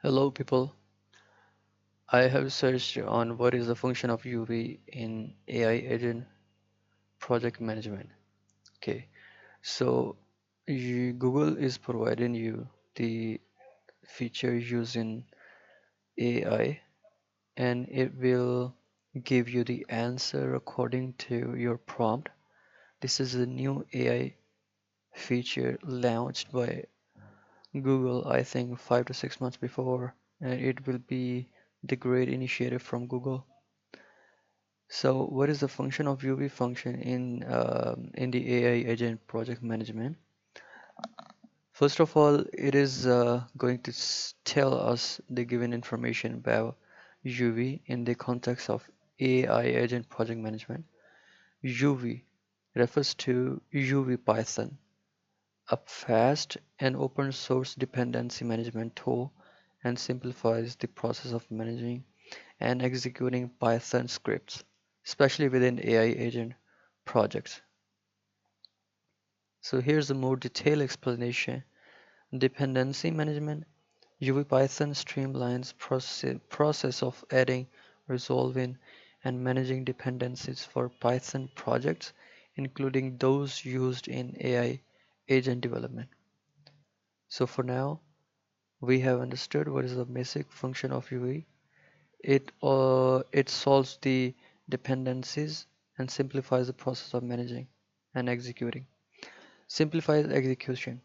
Hello people, I have searched on what is the function of UV in AI agent project management. Okay, so Google is providing you the feature using AI and it will give you the answer according to your prompt. This is a new AI feature launched by Google, I think 5 to 6 months before, and it will be the great initiative from Google. So what is the function of UV function in the AI agent project management? First of all, it is going to tell us the given information about UV in the context of AI agent project management. UV refers to UV Python, a fast and open source dependency management tool and simplifies the process of managing and executing Python scripts, especially within AI agent projects. So here's a more detailed explanation. Dependency management. UVPython streamlines process of adding, resolving, and managing dependencies for Python projects, including those used in AI agent development. So for now, we have understood what is the basic function of UV. It solves the dependencies and simplifies the process of managing and executing. Simplifies execution.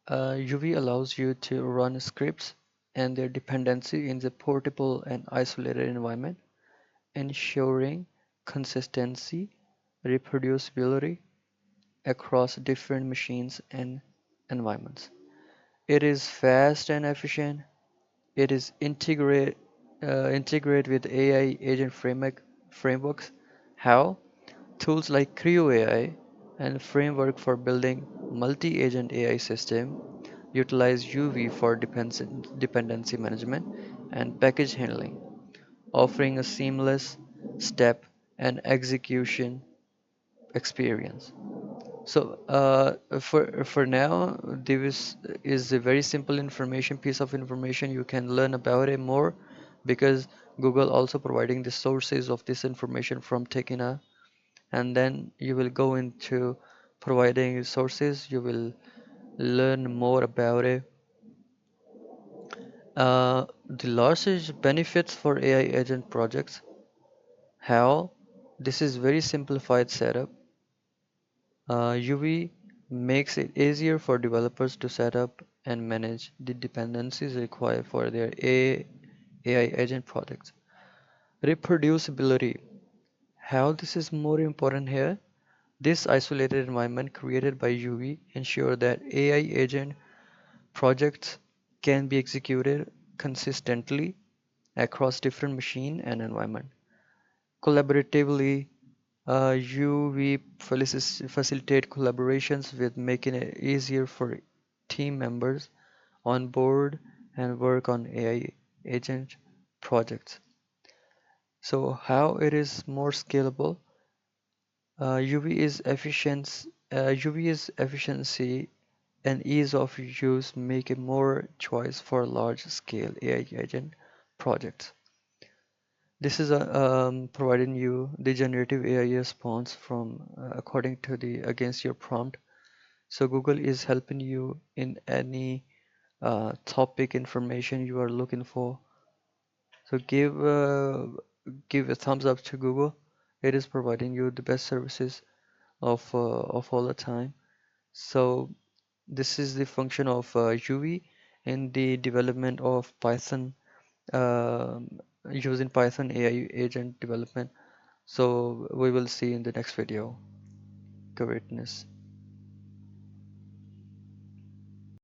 UV allows you to run scripts and their dependency in the portable and isolated environment, ensuring consistency, reproducibility across different machines and environments. It is fast and efficient. It is integrate with AI agent frameworks. How? Tools like Creo AI and framework for building multi-agent AI system utilize UV for dependency management and package handling, offering a seamless step and execution experience. So for now, this is a very simple information piece of information. You can learn about it more because Google also providing the sources of this information from Tekina, and then you will go into providing sources. You will learn more about it. The largest benefits for AI agent projects. How? This is very simplified setup. UV makes it easier for developers to set up and manage the dependencies required for their AI agent projects. Reproducibility. How this is more important here? This isolated environment created by UV ensure that AI agent projects can be executed consistently across different machine and environment. Collaboratively, UV facilitate collaborations with making it easier for team members on board and work on AI agent projects. So how it is more scalable? UV is efficiency and ease of use make it more choice for large scale AI agent projects. This is providing you the generative AI response from according to the against your prompt. So Google is helping you in any topic information you are looking for. So give a thumbs up to Google. It is providing you the best services of all the time. So this is the function of UV in the development of Python using Python AI agent development. So we will see in the next video. Greatness.